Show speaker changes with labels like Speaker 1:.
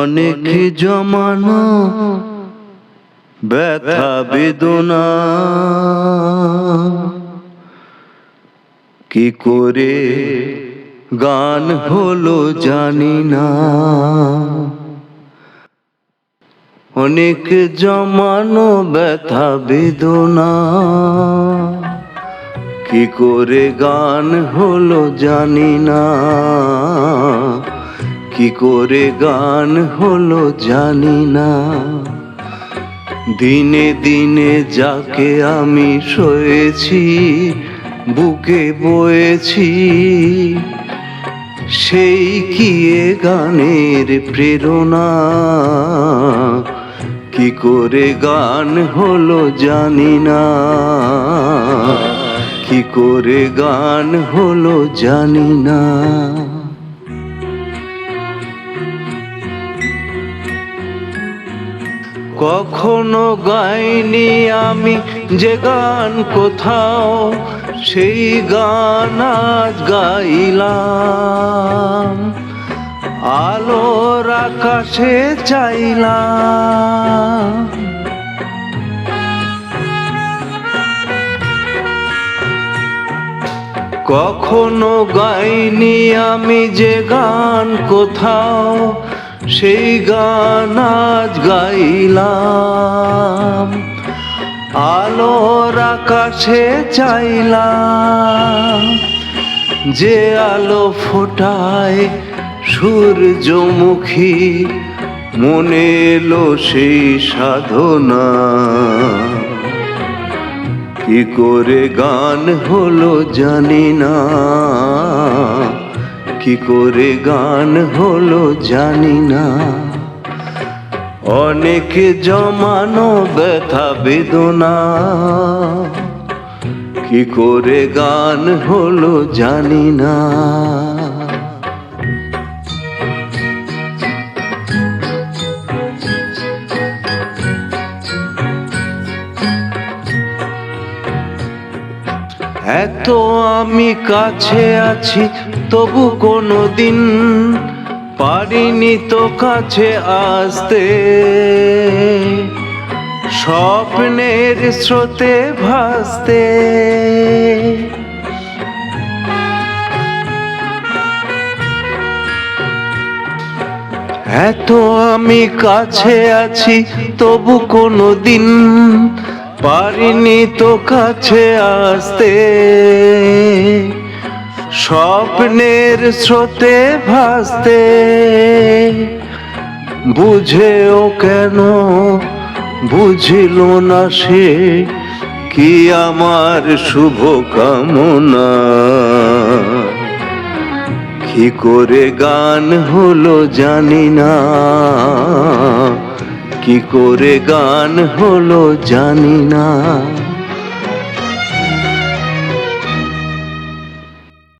Speaker 1: অনেক জমানো ব্যথা বেদনা কি করে গান হলো জানি না। অনেক জমানো ব্যথা বেদনা কি করে গান হলো জানি না, কি করে গান হলো জানি না। দিনে দিনে যাকে আমি সয়েছি বুকে বয়েছি, সেই কি এ গানের প্রেরণা, কি করে গান হলো জানি না, কি করে গান হলো জানি না। কখনো গাইনি আমি যে গান কোথাও, সেই গান আজ গাইলাম। আলোর আকাশে চাইলাম, কখনো গাইনি আমি যে গান কোথাও, সেই গান আজ গাইলাম। আলোর আকাশে চাইলাম, যে আলো ফোটায় সূর্যমুখী, মনে এলো সেই সাধনা। কি করে গান হলো জানি না, কি করে গান হলো জানি না। অনেক জমানো ব্যথা বেদনা কি করে গান হলো জানি না। এত আমি কাছে আছি তবু কোনোদিন পারিনি তো কাছে আসতে। স্বপ্নের স্রোতে ভাসতে, এত আমি কাছে আছি তবু কোনোদিন পারিনি তো কাছে আসতে। স্বপ্নের স্রোতে ভাসতে, বুঝেও কেন বুঝিল না সে, কি আমার শুভ কামনা। কি করে গান হলো জানি না, কি করে গান হলো জানি না।